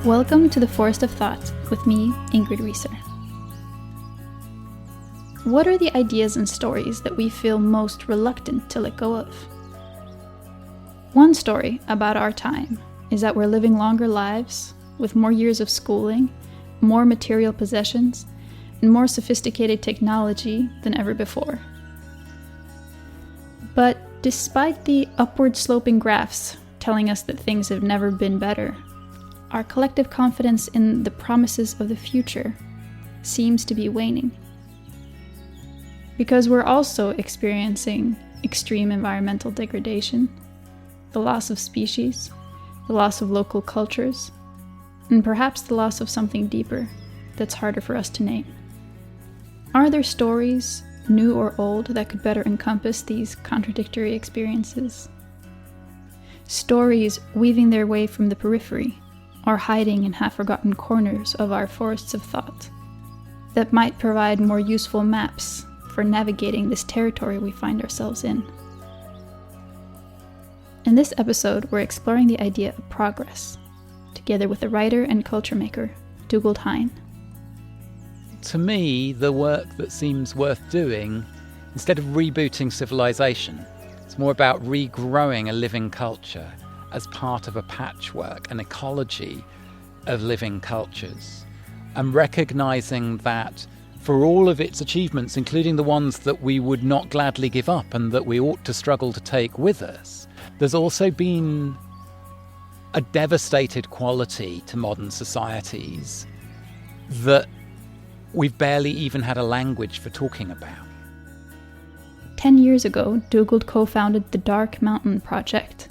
Welcome to the Forest of Thought with me, Ingrid Rieser. What are the ideas and stories that we feel most reluctant to let go of? One story about our time is that we're living longer lives with more years of schooling, more material possessions, and more sophisticated technology than ever before. But despite the upward sloping graphs telling us that things have never been better, our collective confidence in the promises of the future seems to be waning. Because we're also experiencing extreme environmental degradation, the loss of species, the loss of local cultures, and perhaps the loss of something deeper that's harder for us to name. Are there stories, new or old, that could better encompass these contradictory experiences? Stories weaving their way from the periphery, or hiding in half-forgotten corners of our forests of thought, that might provide more useful maps for navigating this territory we find ourselves in. In this episode, we're exploring the idea of progress, together with the writer and culture maker, Dougald Hine. To me, the work that seems worth doing, instead of rebooting civilization, it's more about regrowing a living culture as part of a patchwork, an ecology of living cultures, and recognizing that for all of its achievements, including the ones that we would not gladly give up and that we ought to struggle to take with us, there's also been a devastated quality to modern societies that we've barely even had a language for talking about. 10 years ago, Dougald co-founded the Dark Mountain Project,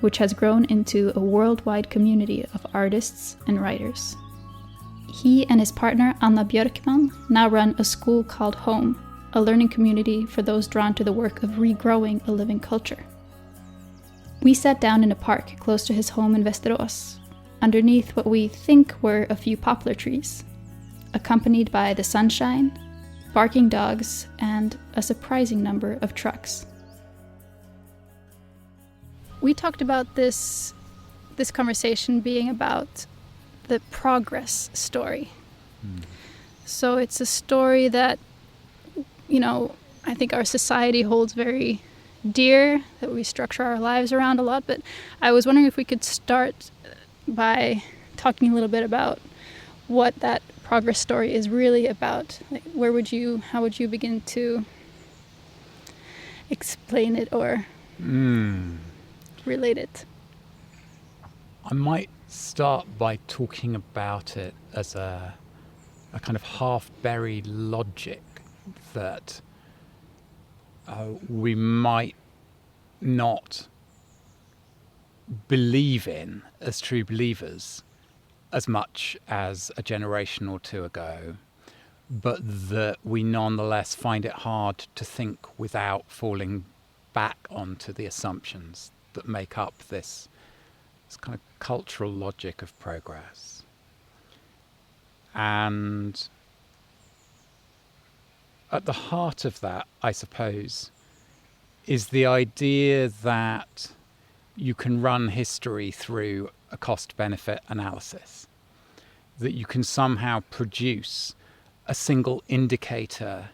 which has grown into a worldwide community of artists and writers. He and his partner Anna Björkman now run a school called Home, a learning community for those drawn to the work of regrowing a living culture. We sat down in a park close to his home in Västerås, underneath what we think were a few poplar trees, accompanied by the sunshine, barking dogs, and a surprising number of trucks. We talked about this conversation being about the progress story. So it's a story that, I think our society holds very dear, that we structure our lives around a lot. But I was wondering if we could start by talking a little bit about what that progress story is really about. Like, how would you begin to explain it or relate it? I might start by talking about it as a kind of half-buried logic that we might not believe in as true believers as much as a generation or two ago, but that we nonetheless find it hard to think without falling back onto the assumptions that make up this kind of cultural logic of progress. And at the heart of that, I suppose, is the idea that you can run history through a cost-benefit analysis, that you can somehow produce a single indicator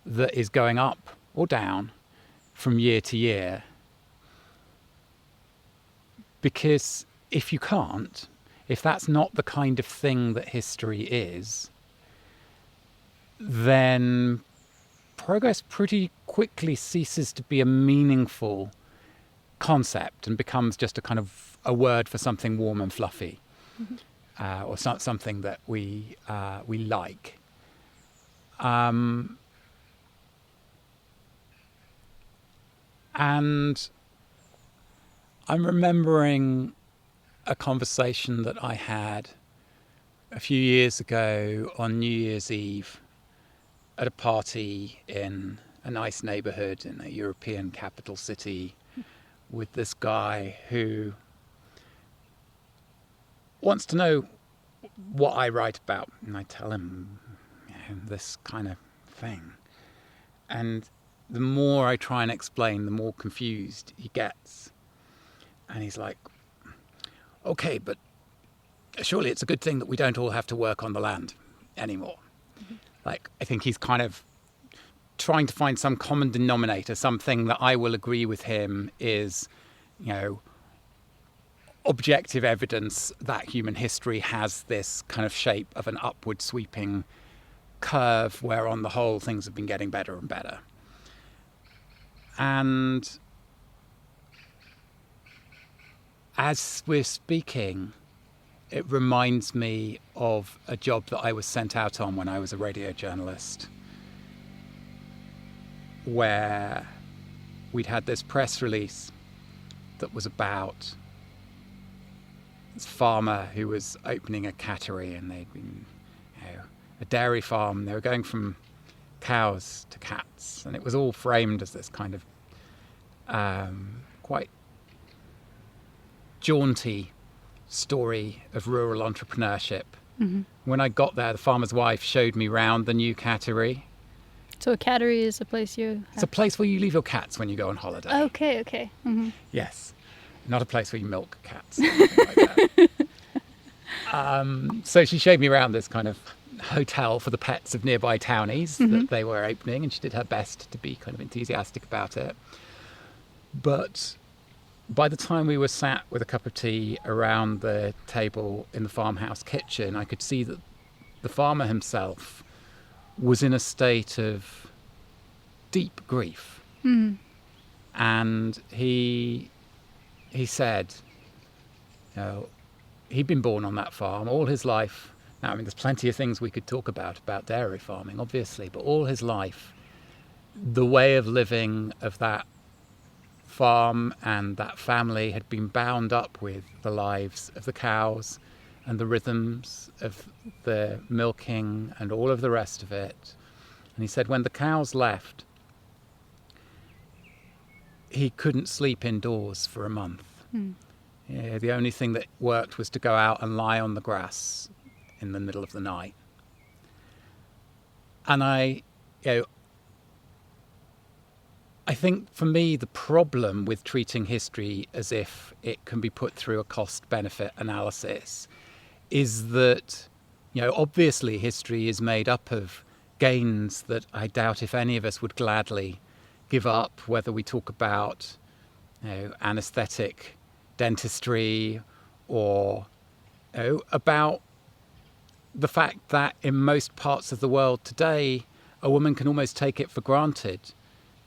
that is going up or down from year to year. Because if you can't, if that's not the kind of thing that history is, then progress pretty quickly ceases to be a meaningful concept and becomes just a kind of a word for something warm and fluffy, or something that we like. And I'm remembering a conversation that I had a few years ago on New Year's Eve at a party in a nice neighborhood in a European capital city with this guy who wants to know what I write about. And I tell him, this kind of thing. And the more I try and explain, the more confused he gets. And he's like, okay, but surely it's a good thing that we don't all have to work on the land anymore. Like, I think he's kind of trying to find some common denominator, something that I will agree with him is, objective evidence that human history has this kind of shape of an upward sweeping curve where on the whole things have been getting better and better. And as we're speaking, it reminds me of a job that I was sent out on when I was a radio journalist, where we'd had this press release that was about this farmer who was opening a cattery, and they'd been a dairy farm. They were going from cows to cats, and it was all framed as this kind of quite jaunty story of rural entrepreneurship. Mm-hmm. When I got there, the farmer's wife showed me round the new cattery. So a cattery is a place It's a place where you leave your cats when you go on holiday. Okay. Mm-hmm. Yes. Not a place where you milk cats. Like that. So she showed me around this kind of hotel for the pets of nearby townies that they were opening, and she did her best to be kind of enthusiastic about it. But by the time we were sat with a cup of tea around the table in the farmhouse kitchen, I could see that the farmer himself was in a state of deep grief. Mm. And he said, he'd been born on that farm all his life. Now, I mean, there's plenty of things we could talk about dairy farming, obviously, but all his life, the way of living of that farm and that family had been bound up with the lives of the cows and the rhythms of the milking and all of the rest of it. And he said when the cows left, he couldn't sleep indoors for a month. Mm. The only thing that worked was to go out and lie on the grass in the middle of the night. And I think for me, the problem with treating history as if it can be put through a cost-benefit analysis is that, obviously history is made up of gains that I doubt if any of us would gladly give up, whether we talk about anaesthetic dentistry or about the fact that in most parts of the world today, a woman can almost take it for granted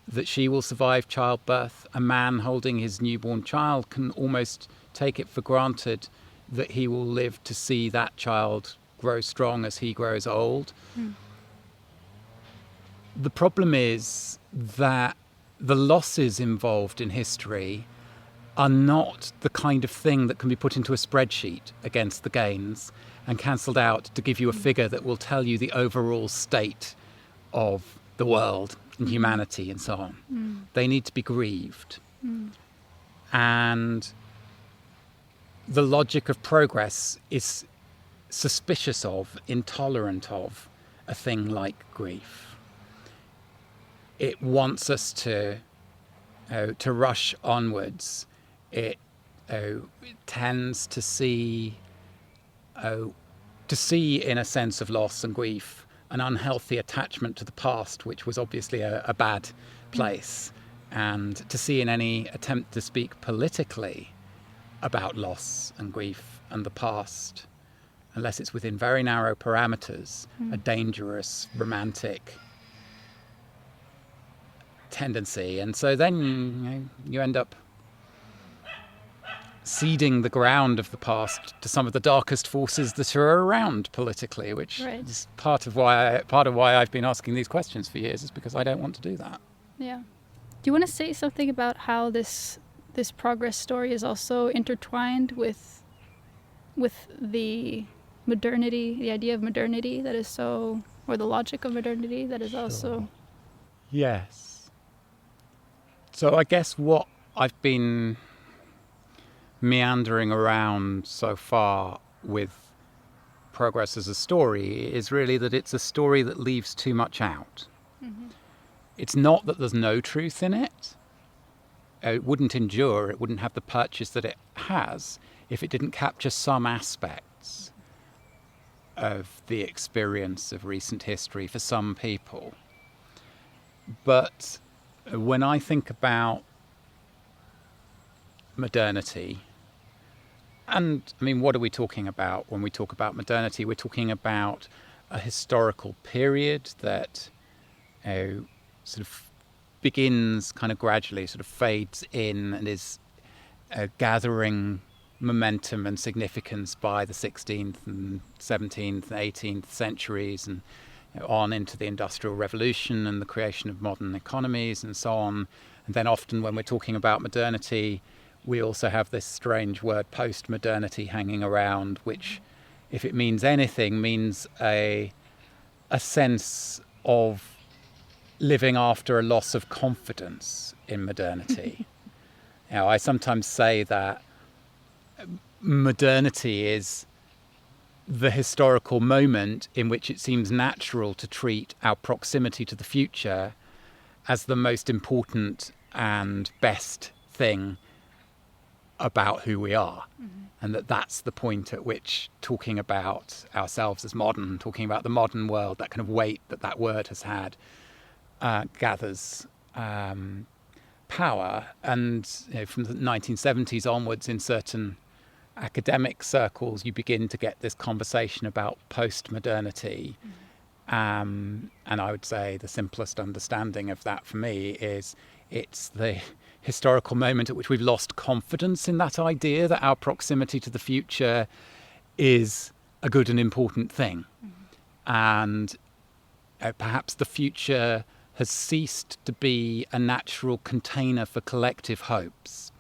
that she will survive childbirth. A man holding his newborn child can almost take it for granted that he will live to see that child grow strong as he grows old. Mm. The problem is that the losses involved in history are not the kind of thing that can be put into a spreadsheet against the gains and cancelled out to give you a figure that will tell you the overall state of the world and humanity and so on. Mm. They need to be grieved. Mm. And the logic of progress is suspicious of, intolerant of, a thing like grief. It wants us to rush onwards. It tends to see in a sense of loss and grief an unhealthy attachment to the past, which was obviously a bad place, and to see in any attempt to speak politically about loss and grief and the past, unless it's within very narrow parameters, a dangerous romantic tendency. And so then you end up ceding the ground of the past to some of the darkest forces that are around politically, which is part of why I've been asking these questions for years, is because I don't want to do that. Yeah. Do you want to say something about how this progress story is also intertwined with the modernity, the idea of modernity that is so, or the logic of modernity that is also... Yes. So I guess what I've been meandering around so far with progress as a story is really that it's a story that leaves too much out. Mm-hmm. It's not that there's no truth in it. It wouldn't endure, it wouldn't have the purchase that it has if it didn't capture some aspect parts of the experience of recent history for some people. But when I think about modernity, and I mean, what are we talking about when we talk about modernity? We're talking about a historical period that sort of begins kind of gradually, sort of fades in and is gathering momentum and significance by the 16th and 17th and 18th centuries, and on into the Industrial Revolution and the creation of modern economies and so on. And then often when we're talking about modernity, we also have this strange word post-modernity hanging around, which, if it means anything, means a sense of living after a loss of confidence in modernity. I sometimes say that modernity is the historical moment in which it seems natural to treat our proximity to the future as the most important and best thing about who we are. And that's the point at which talking about ourselves as modern, talking about the modern world, that kind of weight that word has had, gathers power. And from the 1970s onwards, in certain academic circles, you begin to get this conversation about post-modernity. And I would say the simplest understanding of that for me is it's the historical moment at which we've lost confidence in that idea that our proximity to the future is a good and important thing. And perhaps the future has ceased to be a natural container for collective hopes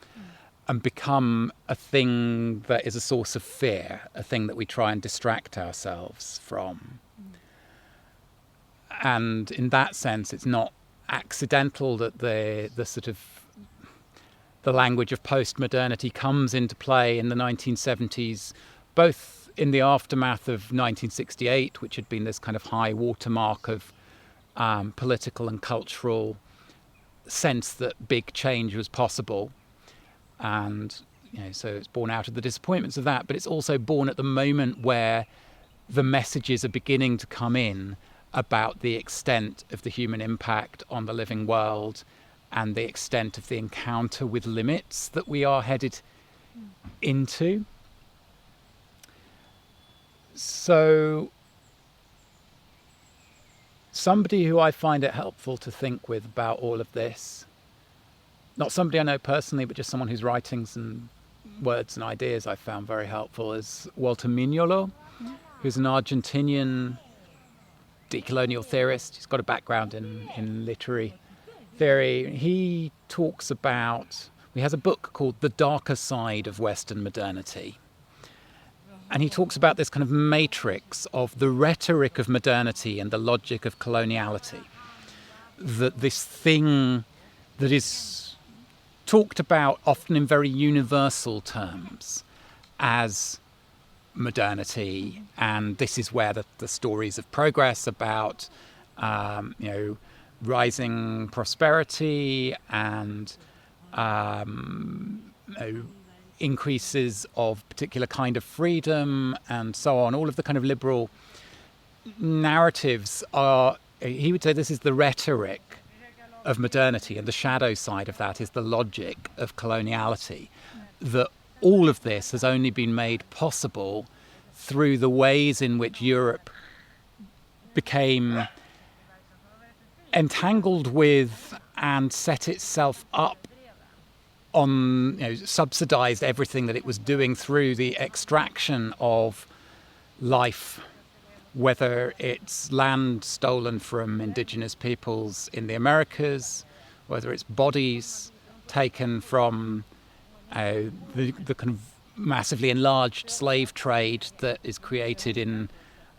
and become a thing that is a source of fear, a thing that we try and distract ourselves from. And in that sense, it's not accidental that the sort of the language of post-modernity comes into play in the 1970s, both in the aftermath of 1968, which had been this kind of high watermark of political and cultural sense that big change was possible. And so it's born out of the disappointments of that, but it's also born at the moment where the messages are beginning to come in about the extent of the human impact on the living world and the extent of the encounter with limits that we are headed into. So somebody who I find it helpful to think with about all of this, not somebody I know personally, but just someone whose writings and words and ideas I found very helpful, is Walter Mignolo, who's an Argentinian decolonial theorist. He's got a background in literary theory. He talks about, he has a book called The Darker Side of Western Modernity. And he talks about this kind of matrix of the rhetoric of modernity and the logic of coloniality. That this thing that is talked about often in very universal terms as modernity, and this is where the stories of progress about rising prosperity and increases of particular kind of freedom and so on, all of the kind of liberal narratives are, he would say, this is the rhetoric of modernity, and the shadow side of that is the logic of coloniality. That all of this has only been made possible through the ways in which Europe became entangled with and set itself up on, subsidized everything that it was doing through the extraction of life, whether it's land stolen from indigenous peoples in the Americas, whether it's bodies taken from the kind of massively enlarged slave trade that is created in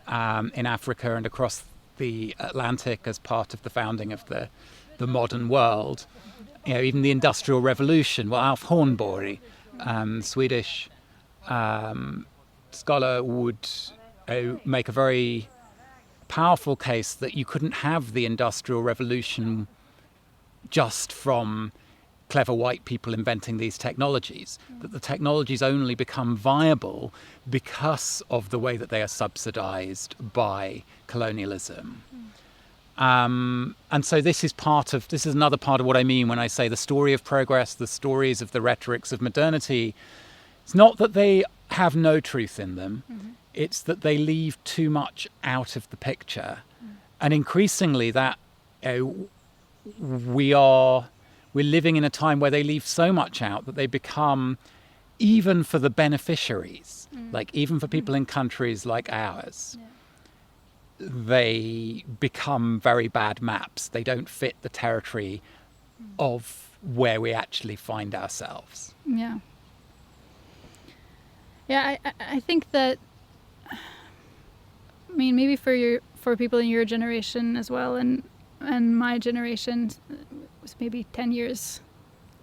Africa and across the Atlantic as part of the founding of the modern world. Even the Industrial Revolution. Well, Alf Hornborg, Swedish scholar, would make a very powerful case that you couldn't have the Industrial Revolution just from clever white people inventing these technologies, that the technologies only become viable because of the way that they are subsidized by colonialism. And so this is another part of what I mean when I say the story of progress, the stories of the rhetorics of modernity. It's not that they have no truth in them. It's that they leave too much out of the picture. And increasingly that we're living in a time where they leave so much out that they become, even for the beneficiaries, like even for people in countries like ours, they become very bad maps. They don't fit the territory of where we actually find ourselves. Yeah. Yeah, I think that, I mean, maybe for people in your generation as well, and my generation was maybe 10 years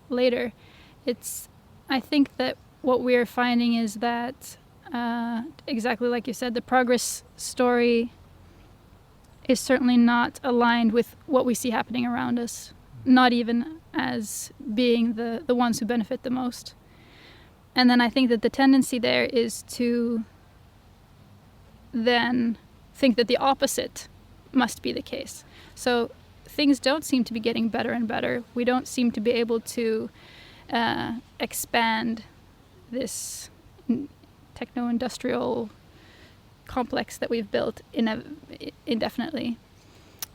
later, I think that what we're finding is that, exactly like you said, the progress story is certainly not aligned with what we see happening around us, not even as being the ones who benefit the most. And then I think that the tendency there is to then think that the opposite must be the case. So things don't seem to be getting better and better. We don't seem to be able to expand this techno-industrial complex that we've built indefinitely.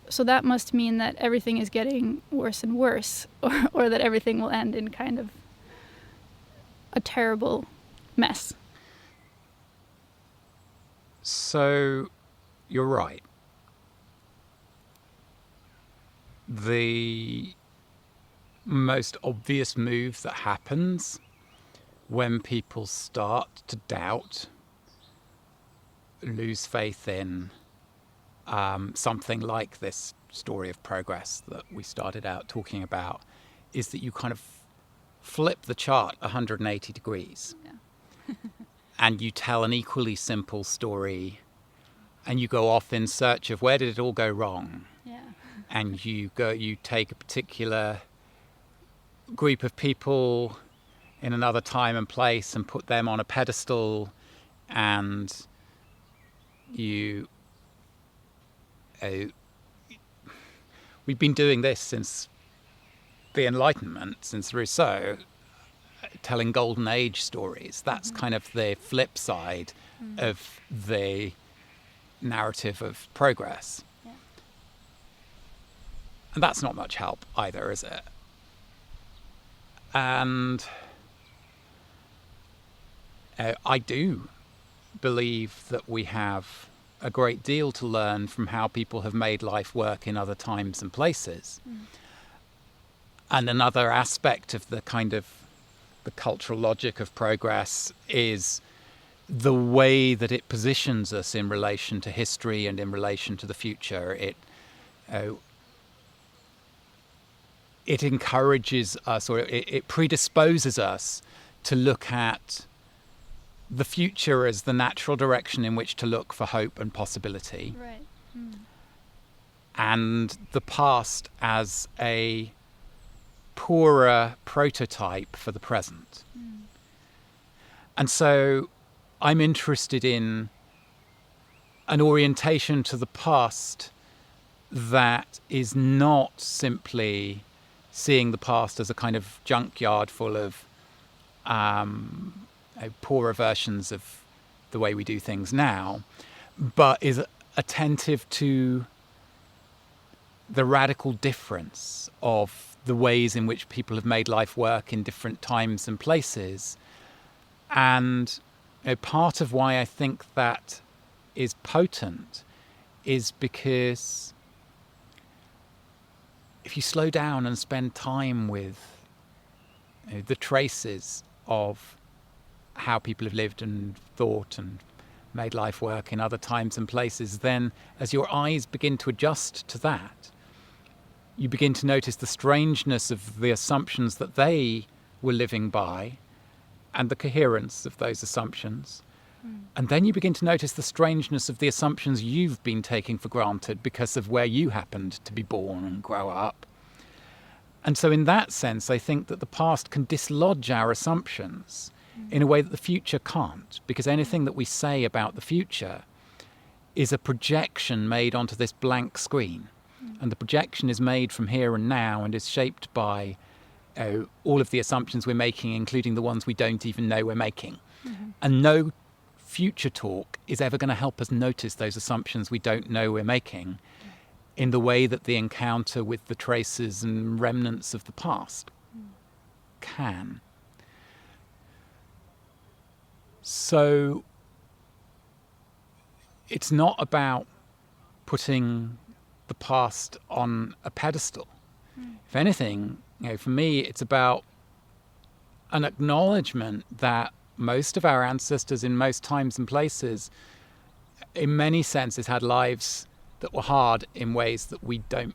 So that must mean that everything is getting worse and worse, or that everything will end in kind of a terrible mess. So you're right. The most obvious move that happens when people start to doubt, lose faith in something like this story of progress that we started out talking about, is that you kind of flip the chart 180 degrees. Yeah. And you tell an equally simple story, and you go off in search of where did it all go wrong. Yeah. And you take a particular group of people in another time and place and put them on a pedestal, and we've been doing this since the Enlightenment, since Rousseau, telling Golden Age stories. That's kind of the flip side of the narrative of progress. Yeah. And that's not much help either, is it? And I do believe that we have a great deal to learn from how people have made life work in other times and places. And another aspect of the kind of the cultural logic of progress is the way that it positions us in relation to history and in relation to the future. It encourages us, or it predisposes us to look at the future as the natural direction in which to look for hope and possibility. Right. And the past as a poorer prototype for the present. And so I'm interested in an orientation to the past that is not simply seeing the past as a kind of junkyard full of poorer versions of the way we do things now, but is attentive to the radical difference of the ways in which people have made life work in different times and places. And part of why I think that is potent is because if you slow down and spend time with the traces of how people have lived and thought and made life work in other times and places, then as your eyes begin to adjust to that, you begin to notice the strangeness of the assumptions that they were living by and the coherence of those assumptions. And then you begin to notice the strangeness of the assumptions you've been taking for granted because of where you happened to be born and grow up. And so in that sense, I think that the past can dislodge our assumptions in a way that the future can't, because anything that we say about the future is a projection made onto this blank screen. And the projection is made from here and now and is shaped by all of the assumptions we're making, including the ones we don't even know we're making. And no future talk is ever going to help us notice those assumptions we don't know we're making in the way that the encounter with the traces and remnants of the past can. So it's not about putting the past on a pedestal. If anything, for me, it's about an acknowledgement that most of our ancestors in most times and places, in many senses, had lives that were hard in ways that we don't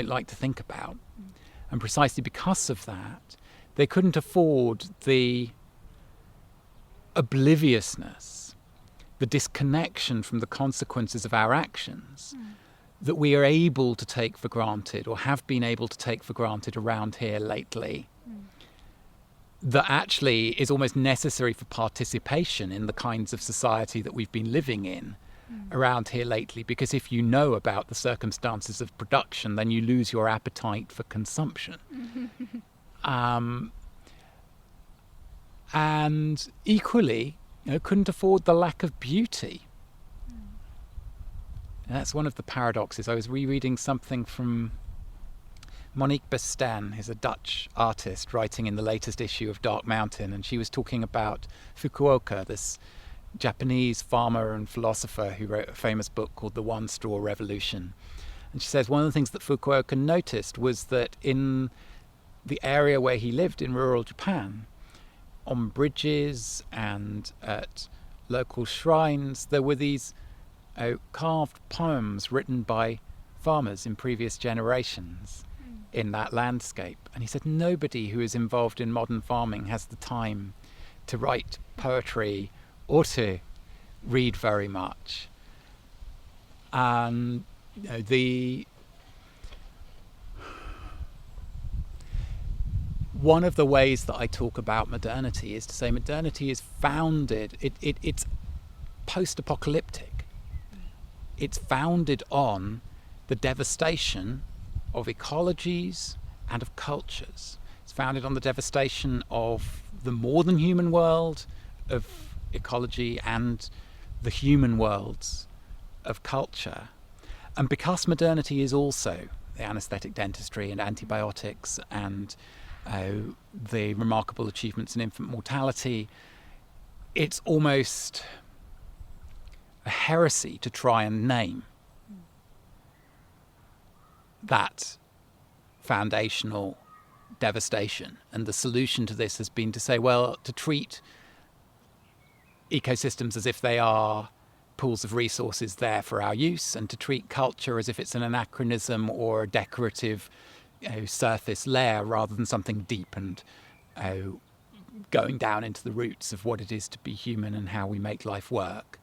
like to think about. And precisely because of that, they couldn't afford the obliviousness, the disconnection from the consequences of our actions that we are able to take for granted, or have been able to take for granted around here lately, that actually is almost necessary for participation in the kinds of society that we've been living in around here lately. Because if you know about the circumstances of production, then you lose your appetite for consumption. And equally, couldn't afford the lack of beauty. And that's one of the paradoxes. I was rereading something from Monique Besten, who's a Dutch artist writing in the latest issue of Dark Mountain, and she was talking about Fukuoka, this Japanese farmer and philosopher who wrote a famous book called The One Straw Revolution. And she says one of the things that Fukuoka noticed was that in the area where he lived in rural Japan, on bridges and at local shrines, there were these carved poems written by farmers in previous generations in that landscape. And he said nobody who is involved in modern farming has the time to write poetry or to read very much. And one of the ways that I talk about modernity is to say modernity is founded, it's post-apocalyptic. It's founded on the devastation of ecologies and of cultures. It's founded on the devastation of the more than human world of ecology and the human worlds of culture. And because modernity is also the anaesthetic dentistry and antibiotics and the remarkable achievements in infant mortality, it's almost a heresy to try and name that foundational devastation. And the solution to this has been to say, well, to treat ecosystems as if they are pools of resources there for our use, and to treat culture as if it's an anachronism or a decorative surface layer rather than something deep and going down into the roots of what it is to be human and how we make life work.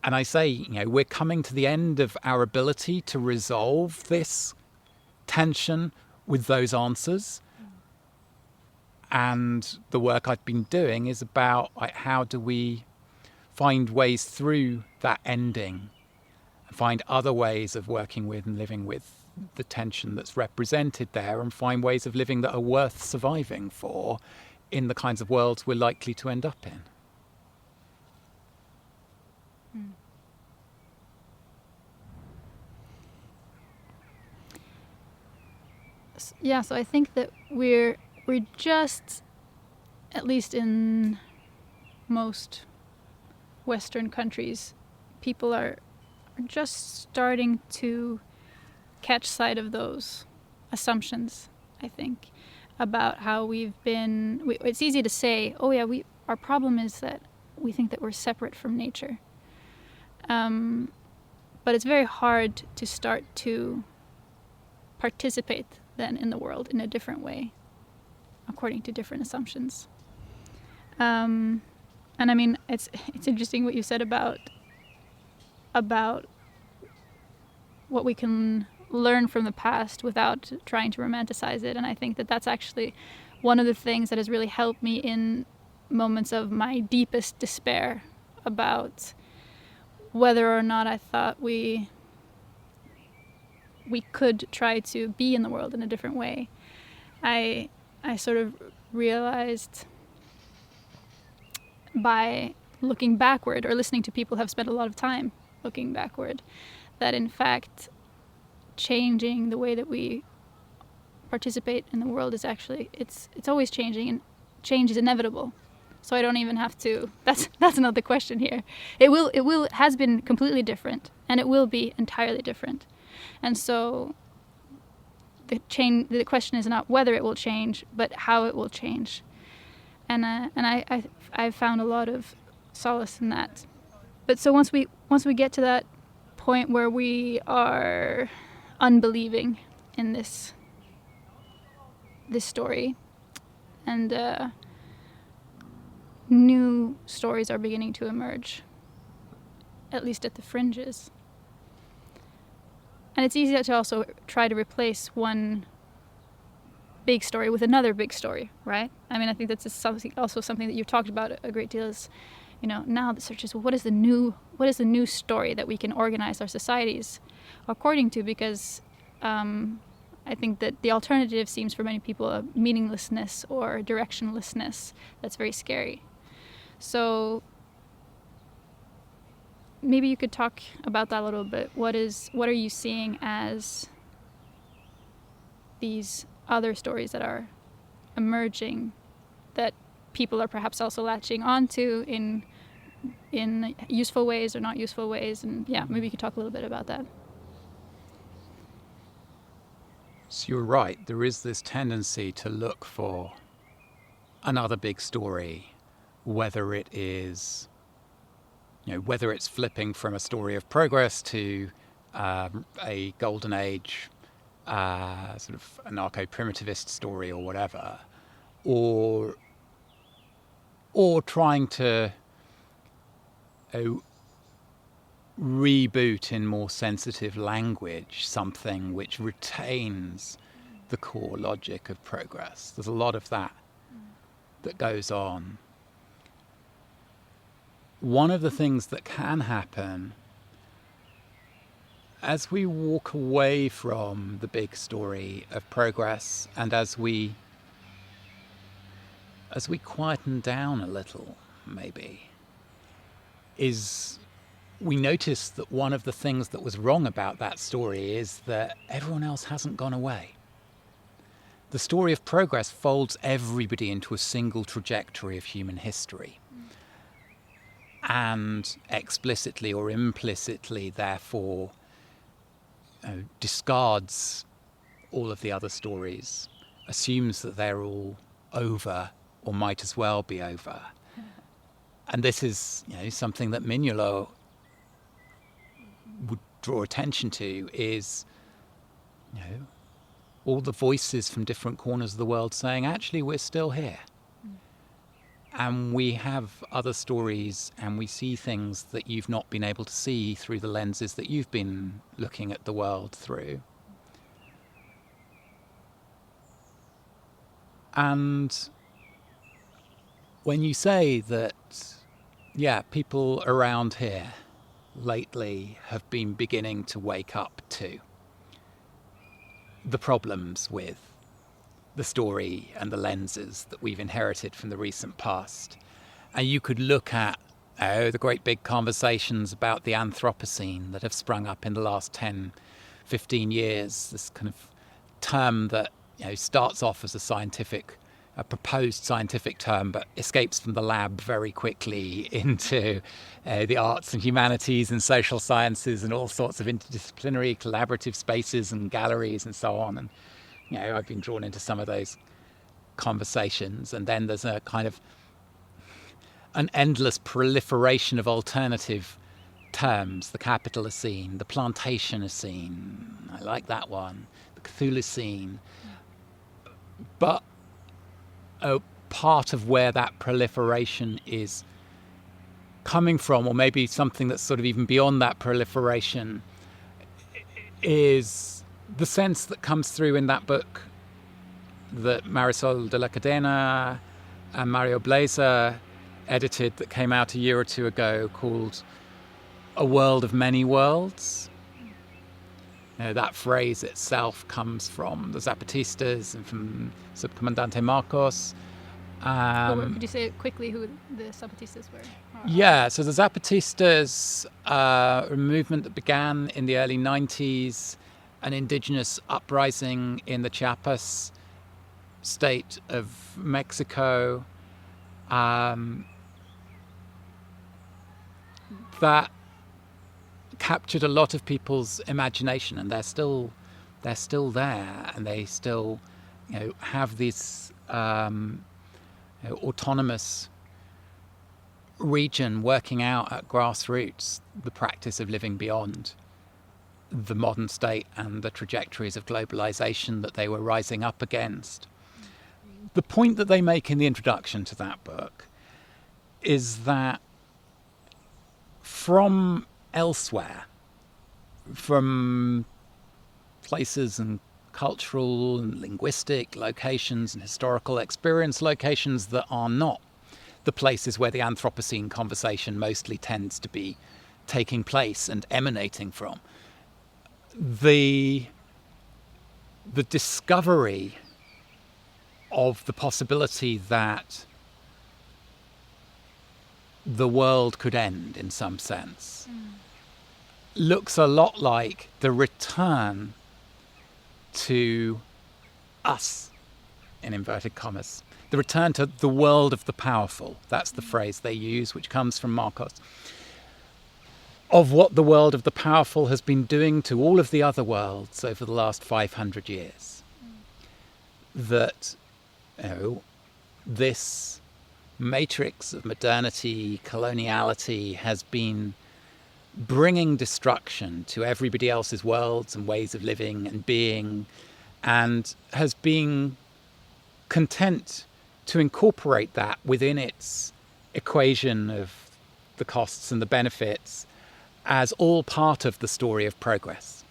And I say, we're coming to the end of our ability to resolve this tension with those answers. And the work I've been doing is about how do we find ways through that ending, find other ways of working with and living with the tension that's represented there, and find ways of living that are worth surviving for in the kinds of worlds we're likely to end up in. Yeah, so I think that we're just, at least in most Western countries, people are just starting to catch sight of those assumptions, I think, about how we've been... it's easy to say, oh yeah, our problem is that we think that we're separate from nature. But it's very hard to start to participate then in the world in a different way, according to different assumptions. And I mean, it's interesting what you said about what we can learn from the past without trying to romanticize it. And I think that that's actually one of the things that has really helped me in moments of my deepest despair about whether or not I thought we could try to be in the world in a different way. I sort of realized by looking backward or listening to people who have spent a lot of time looking backward that in fact changing the way that we participate in the world is actually it's always changing, and change is inevitable. So I don't even have to, that's not the question here. It has been completely different, and it will be entirely different. And so the question is not whether it will change, but how it will change. And I've found a lot of solace in that. But so once we get to that point where we are unbelieving in this story, and new stories are beginning to emerge, at least at the fringes. And it's easy to also try to replace one big story with another big story, right? I mean, I think that's also something that you've talked about a great deal is, now the search is, well, what is the new story that we can organize our societies according to? Because I think that the alternative seems for many people a meaninglessness or directionlessness that's very scary. So maybe you could talk about that a little bit. What are you seeing as these other stories that are emerging that people are perhaps also latching onto in useful ways or not useful ways? And yeah, maybe you could talk a little bit about that. So you're right, there is this tendency to look for another big story, whether it is, whether it's flipping from a story of progress to a golden age, sort of anarcho-primitivist story or whatever, or trying to reboot in more sensitive language something which retains the core logic of progress. There's a lot of that goes on. One of the things that can happen as we walk away from the big story of progress, and as we quieten down a little, maybe, is we notice that one of the things that was wrong about that story is that everyone else hasn't gone away. The story of progress folds everybody into a single trajectory of human history, and explicitly or implicitly, therefore, discards all of the other stories, assumes that they're all over or might as well be over. And this is something that Mignola would draw attention to, is all the voices from different corners of the world saying, actually, we're still here. And we have other stories, and we see things that you've not been able to see through the lenses that you've been looking at the world through. And when you say that, people around here lately have been beginning to wake up to the problems with the story and the lenses that we've inherited from the recent past. And you could look at the great big conversations about the Anthropocene that have sprung up in the last 10, 15 years, this kind of term that starts off as a proposed scientific term, but escapes from the lab very quickly into the arts and humanities and social sciences and all sorts of interdisciplinary collaborative spaces and galleries and so on. And I've been drawn into some of those conversations. And then there's a kind of an endless proliferation of alternative terms: the Capitalocene, the Plantationocene, I like that one, the Cthulhucene. But part of where that proliferation is coming from, or maybe something that's sort of even beyond that proliferation, is the sense that comes through in that book that Marisol de la Cadena and Mario Blazer edited, that came out a year or two ago, called A World of Many Worlds. That phrase itself comes from the Zapatistas and from Subcomandante Marcos. Could you say quickly who the Zapatistas were? Yeah, so the Zapatistas, a movement that began in the early 90s, an indigenous uprising in the Chiapas state of Mexico, that captured a lot of people's imagination, and they're still there, and they still have this autonomous region working out at grassroots the practice of living beyond the modern state and the trajectories of globalization that they were rising up against. The point that they make in the introduction to that book is that from elsewhere, from places and cultural and linguistic locations and historical experience locations that are not the places where the Anthropocene conversation mostly tends to be taking place and emanating from, the discovery of the possibility that the world could end in some sense looks a lot like the return to us, in inverted commas, the return to the world of the powerful. That's the phrase they use, which comes from Marcos, of what the world of the powerful has been doing to all of the other worlds over the last 500 years. That, this matrix of modernity, coloniality, has been bringing destruction to everybody else's worlds and ways of living and being, and has been content to incorporate that within its equation of the costs and the benefits as all part of the story of progress.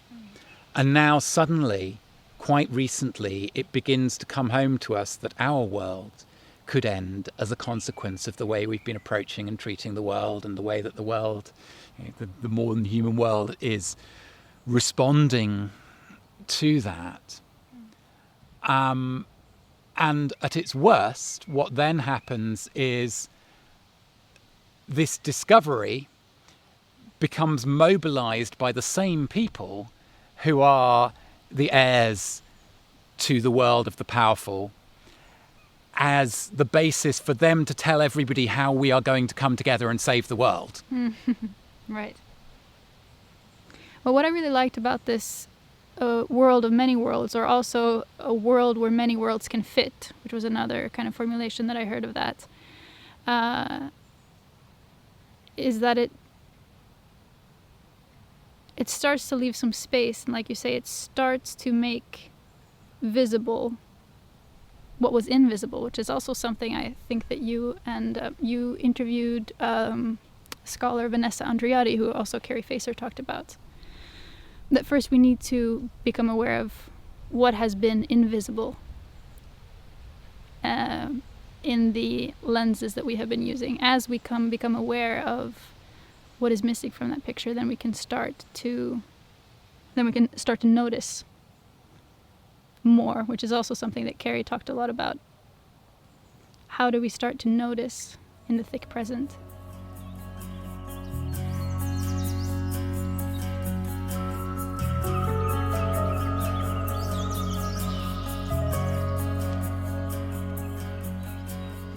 And now suddenly, quite recently, it begins to come home to us that our world could end as a consequence of the way we've been approaching and treating the world, and the way that the world, the modern human world, is responding to that. And at its worst, what then happens is this discovery becomes mobilized by the same people who are the heirs to the world of the powerful, as the basis for them to tell everybody how we are going to come together and save the world. Right. Well, what I really liked about this world of many worlds, or also a world where many worlds can fit, which was another kind of formulation that I heard of that, is that it starts to leave some space, and like you say, it starts to make visible what was invisible, which is also something I think that you interviewed scholar Vanessa Andreotti, who also Carrie Facer talked about. That first we need to become aware of what has been invisible in the lenses that we have been using. As we become aware of what is missing from that picture, then we can start to notice more, which is also something that Carrie talked a lot about. How do we start to notice in the thick present?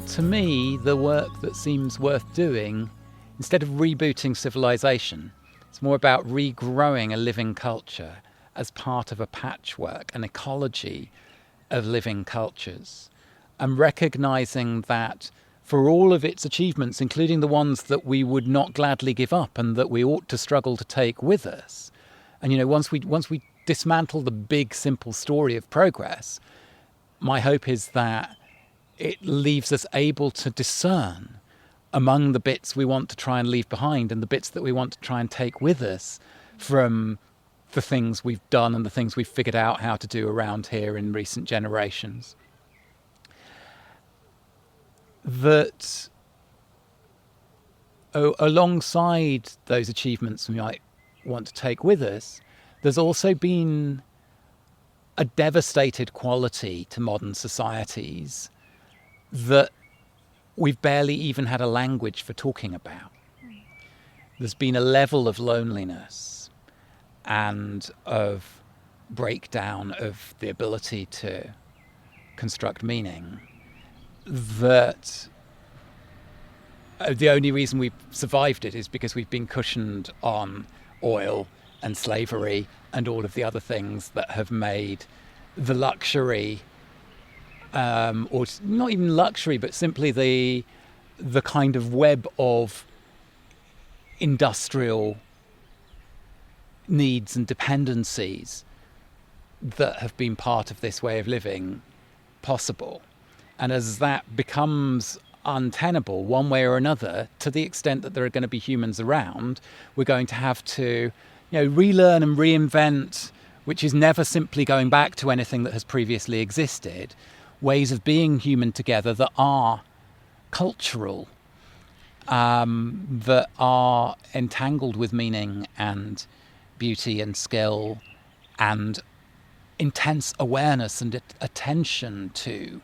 To me, the work that seems worth doing, instead of rebooting civilization, it's more about regrowing a living culture as part of a patchwork, an ecology of living cultures, and recognizing that for all of its achievements, including the ones that we would not gladly give up and that we ought to struggle to take with us, and once we dismantle the big, simple story of progress, my hope is that it leaves us able to discern among the bits we want to try and leave behind and the bits that we want to try and take with us from the things we've done and the things we've figured out how to do around here in recent generations. That alongside those achievements we might want to take with us, there's also been a devastated quality to modern societies that we've barely even had a language for talking about. There's been a level of loneliness and of breakdown of the ability to construct meaning that the only reason we've survived it is because we've been cushioned on oil and slavery and all of the other things that have made the luxury, or not even luxury, but simply the kind of web of industrial needs and dependencies that have been part of this way of living possible. And as that becomes untenable one way or another, to the extent that there are going to be humans around, we're going to have to, relearn and reinvent, which is never simply going back to anything that has previously existed, ways of being human together that are cultural, that are entangled with meaning and beauty and skill and intense awareness and attention to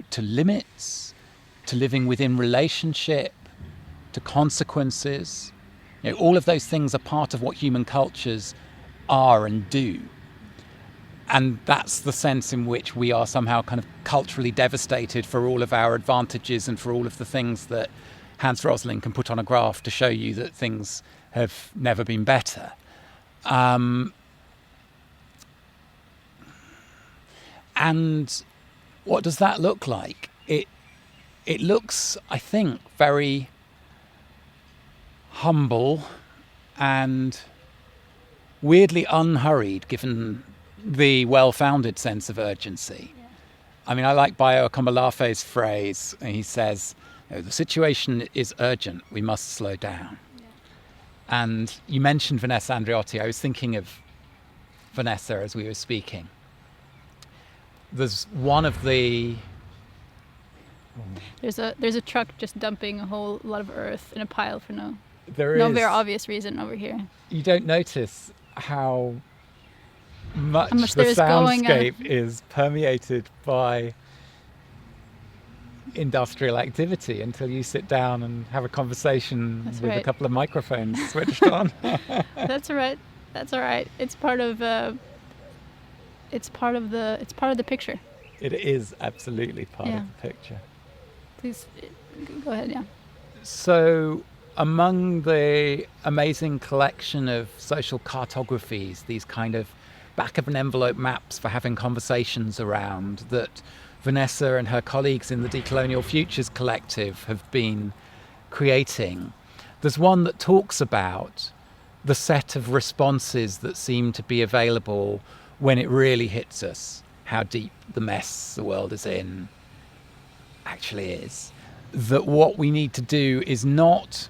to limits, to living within relationship, to consequences. All of those things are part of what human cultures are and do. And that's the sense in which we are somehow kind of culturally devastated for all of our advantages and for all of the things that Hans Rosling can put on a graph to show you that things have never been better. And what does that look like? It looks, I think, very humble and weirdly unhurried, given the well-founded sense of urgency. Yeah. I mean, I like Bayo Akomolafe's phrase. He says, the situation is urgent. We must slow down. Yeah. And you mentioned Vanessa Andreotti. I was thinking of Vanessa as we were speaking. There's one of the... There's a truck just dumping a whole lot of earth in a pile for no very obvious reason over here. You don't notice how much the soundscape is permeated by industrial activity until you sit down and have a conversation a couple of microphones switched on. That's right. It's part of the picture. It is absolutely part of the picture. Please go ahead. Yeah. So among the amazing collection of social cartographies, these kind of back of an envelope maps for having conversations around that Vanessa and her colleagues in the Decolonial Futures Collective have been creating, there's one that talks about the set of responses that seem to be available when it really hits us how deep the mess the world is in actually is. That what we need to do is not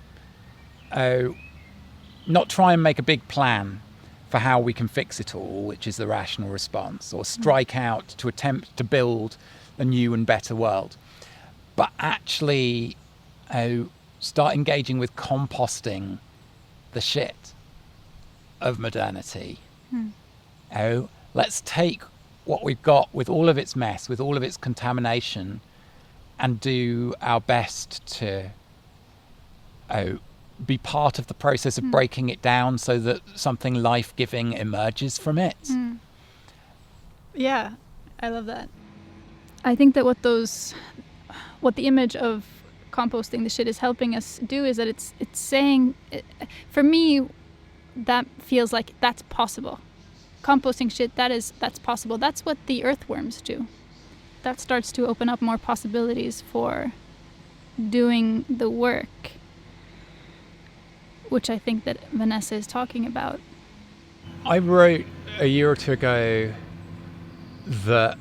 try and make a big plan for how we can fix it all, which is the rational response, or strike out to attempt to build a new and better world, but actually start engaging with composting the shit of modernity. Let's take what we've got with all of its mess, with all of its contamination, and do our best to be part of the process of breaking it down so that something life-giving emerges from it. Yeah, I love that. I think that what the image of composting the shit is helping us do is that it's saying, for me, that feels like that's possible. Composting shit, that's possible. That's what the earthworms do. That starts to open up more possibilities for doing the work, which I think that Vanessa is talking about. I wrote a year or two ago that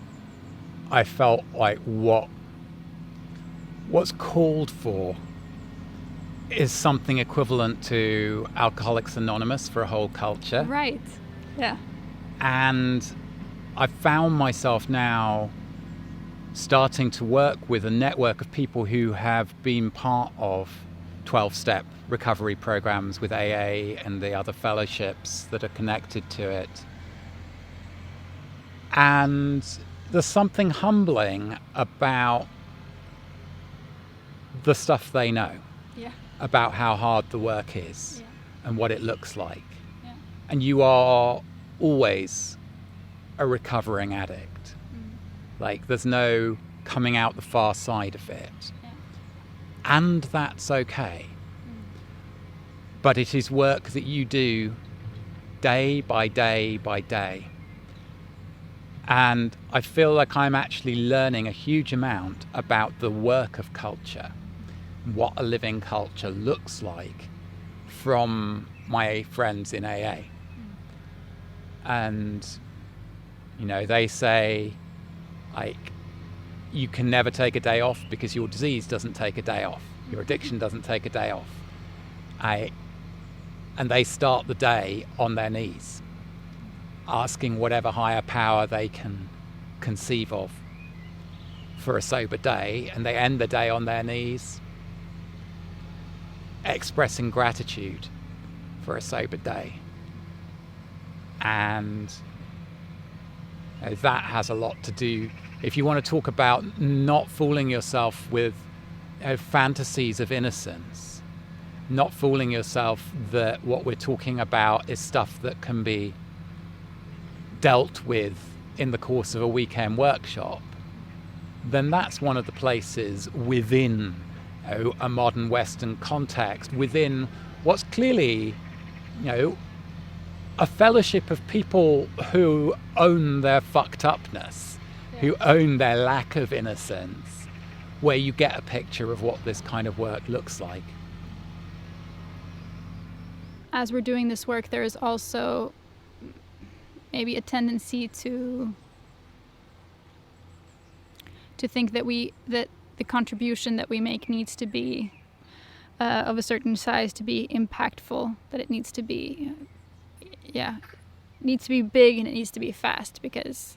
I felt like what's called for is something equivalent to Alcoholics Anonymous for a whole culture. Right. Yeah. And I've found myself now starting to work with a network of people who have been part of 12-step recovery programs with AA and the other fellowships that are connected to it. And there's something humbling about the stuff they know, about how hard the work is and what it looks like. Yeah. And you are always a recovering addict. Like, there's no coming out the far side of it. Yeah. And that's okay. But it is work that you do day by day by day. And I feel like I'm actually learning a huge amount about the work of culture, what a living culture looks like from my friends in AA. And, you know, they say, like, you can never take a day off because your disease doesn't take a day off. Your addiction doesn't take a day off. And they start the day on their knees, asking whatever higher power they can conceive of for a sober day, and they end the day on their knees expressing gratitude for a sober day. And that has a lot to do, if you want to talk about not fooling yourself with fantasies of innocence, not fooling yourself that what we're talking about is stuff that can be dealt with in the course of a weekend workshop, then that's one of the places within a modern Western context, within what's clearly, a fellowship of people who own their fucked upness, who own their lack of innocence, where you get a picture of what this kind of work looks like. As we're doing this work, there is also maybe a tendency to think that the contribution that we make needs to be of a certain size to be impactful, that it needs to be big and it needs to be fast because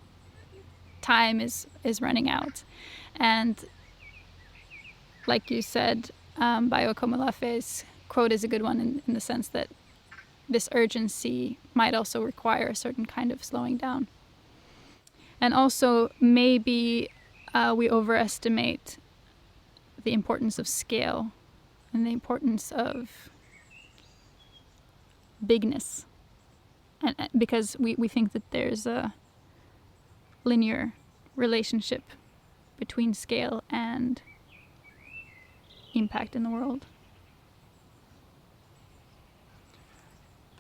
time is running out. And like you said, Bayo Komolafe's quote is a good one in the sense that this urgency might also require a certain kind of slowing down. And also maybe we overestimate the importance of scale and the importance of bigness. And because we think that there's a linear relationship between scale and impact in the world.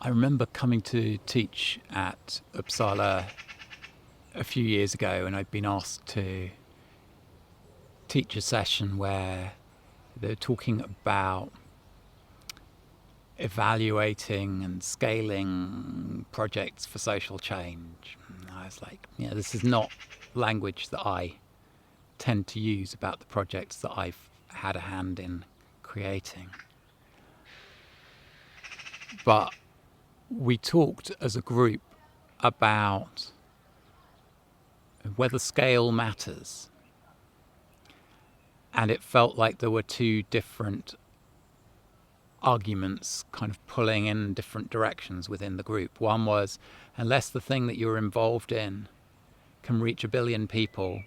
I remember coming to teach at Uppsala a few years ago, and I'd been asked to teach a session where they were talking about evaluating and scaling projects for social change. And I was like, this is not language that I tend to use about the projects that I've had a hand in creating. But we talked as a group about whether scale matters. And it felt like there were two different arguments kind of pulling in different directions within the group. One was, unless the thing that you're involved in can reach 1 billion people,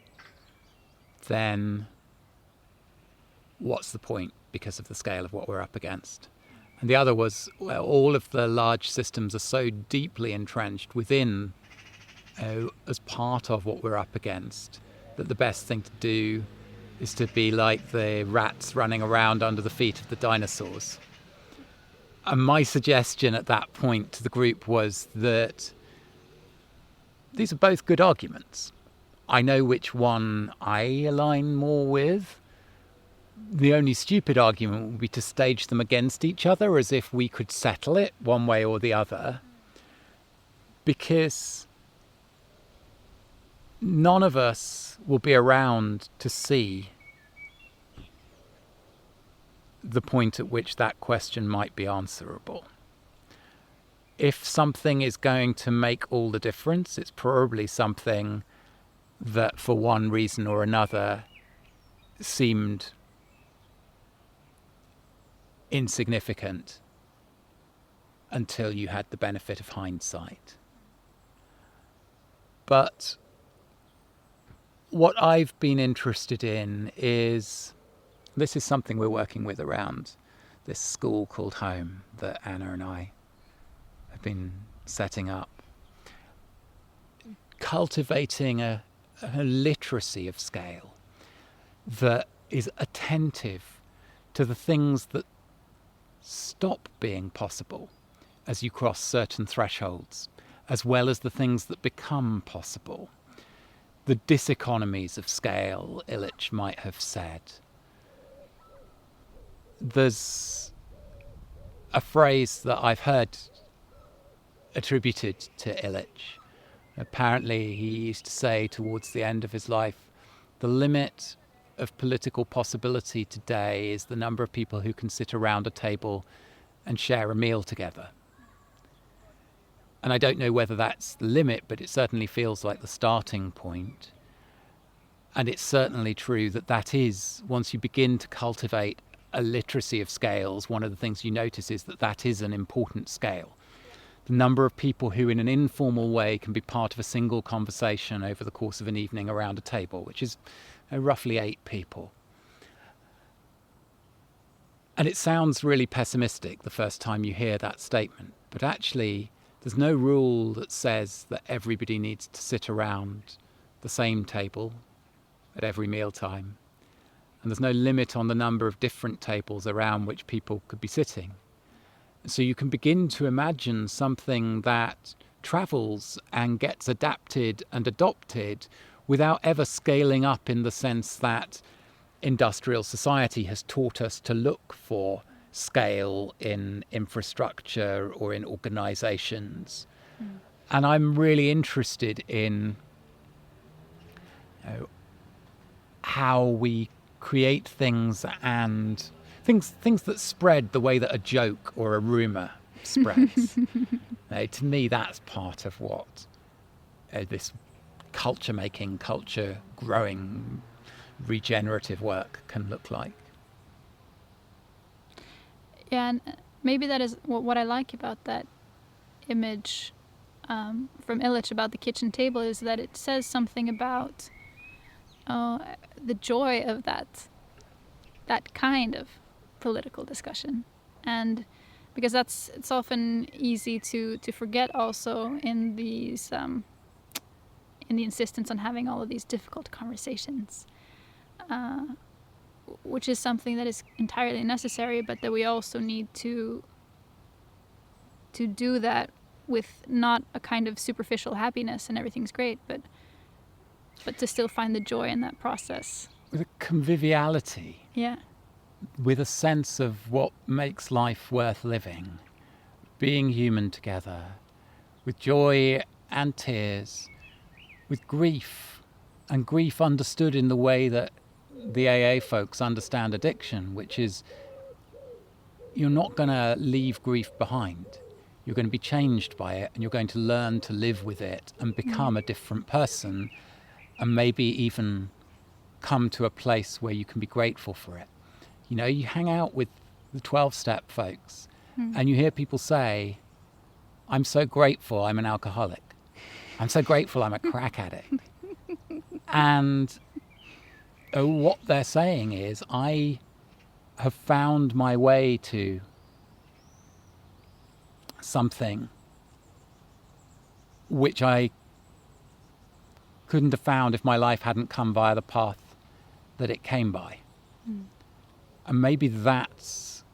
then what's the point because of the scale of what we're up against? And the other was, well, all of the large systems are so deeply entrenched within, as part of what we're up against, that the best thing to do is to be like the rats running around under the feet of the dinosaurs. And my suggestion at that point to the group was that these are both good arguments. I know which one I align more with. The only stupid argument would be to stage them against each other as if we could settle it one way or the other, because none of us will be around to see the point at which that question might be answerable. If something is going to make all the difference, it's probably something that for one reason or another seemed insignificant until you had the benefit of hindsight. But what I've been interested in is, this is something we're working with around this school called Home that Anna and I have been setting up. Cultivating a literacy of scale that is attentive to the things that stop being possible as you cross certain thresholds, as well as the things that become possible. The diseconomies of scale, Illich might have said. There's a phrase that I've heard attributed to Illich. Apparently, he used to say towards the end of his life, the limit of political possibility today is the number of people who can sit around a table and share a meal together. And I don't know whether that's the limit, but it certainly feels like the starting point. And it's certainly true that is, once you begin to cultivate a literacy of scales, one of the things you notice is that is an important scale. The number of people who in an informal way can be part of a single conversation over the course of an evening around a table, which is roughly 8 people. And it sounds really pessimistic the first time you hear that statement, but actually there's no rule that says that everybody needs to sit around the same table at every mealtime. And there's no limit on the number of different tables around which people could be sitting. So you can begin to imagine something that travels and gets adapted and adopted without ever scaling up, in the sense that industrial society has taught us to look for scale in infrastructure or in organizations. And I'm really interested in how we create things and things that spread the way that a joke or a rumor spreads. To me, that's part of what this culture-making, culture-growing, regenerative work can look like. Yeah, and maybe that is what I like about that image from Illich about the kitchen table, is that it says something about the joy of that kind of political discussion. And because it's often easy to forget also in these in the insistence on having all of these difficult conversations, which is something that is entirely necessary, but that we also need to do that with not a kind of superficial happiness and everything's great, but to still find the joy in that process. With a conviviality. Yeah. With a sense of what makes life worth living. Being human together. With joy and tears. With grief. And grief understood in the way that the AA folks understand addiction, which is you're not going to leave grief behind. You're going to be changed by it, and you're going to learn to live with it and become a different person, and maybe even come to a place where you can be grateful for it. You know, you hang out with the 12-step folks and you hear people say, I'm so grateful I'm an alcoholic. I'm so grateful I'm a crack addict. And what they're saying is, I have found my way to something which I couldn't have found if my life hadn't come via the path that it came by. And maybe that's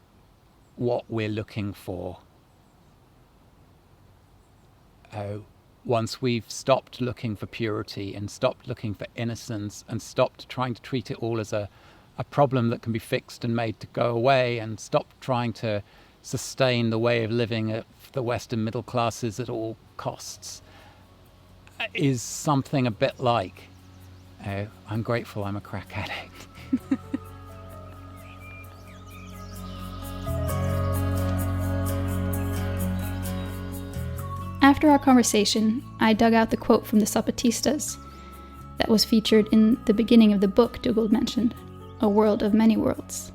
what we're looking for. Once we've stopped looking for purity and stopped looking for innocence and stopped trying to treat it all as a problem that can be fixed and made to go away, and stopped trying to sustain the way of living of the Western middle classes at all costs, is something a bit like, I'm grateful I'm a crack addict. After our conversation, I dug out the quote from the Zapatistas that was featured in the beginning of the book Dougald mentioned, A World of Many Worlds.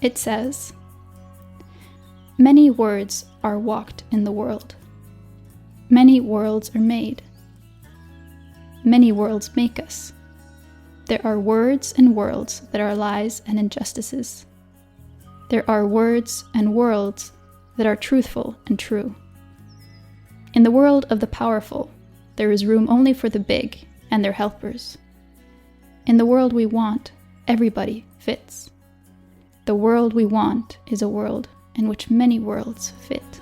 It says, "Many words are walked in the world. Many worlds are made. Many worlds make us. There are words and worlds that are lies and injustices. There are words and worlds that are truthful and true. In the world of the powerful, there is room only for the big and their helpers. In the world we want, everybody fits. The world we want is a world in which many worlds fit."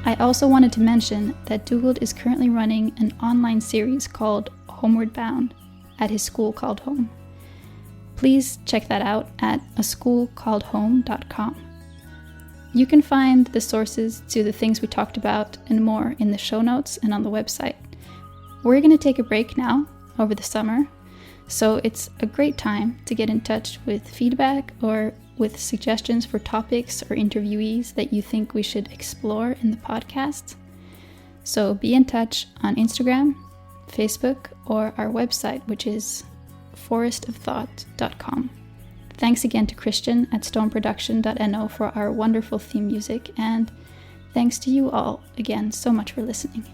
I also wanted to mention that Dougald is currently running an online series called Homeward Bound at his school called Home. Please check that out at aschoolcalledhome.com. You can find the sources to the things we talked about and more in the show notes and on the website. We're going to take a break now over the summer, so it's a great time to get in touch with feedback or with suggestions for topics or interviewees that you think we should explore in the podcast. So be in touch on Instagram, Facebook, or our website, which is forestofthought.com. Thanks again to Christian at stoneproduction.no for our wonderful theme music, and thanks to you all again so much for listening.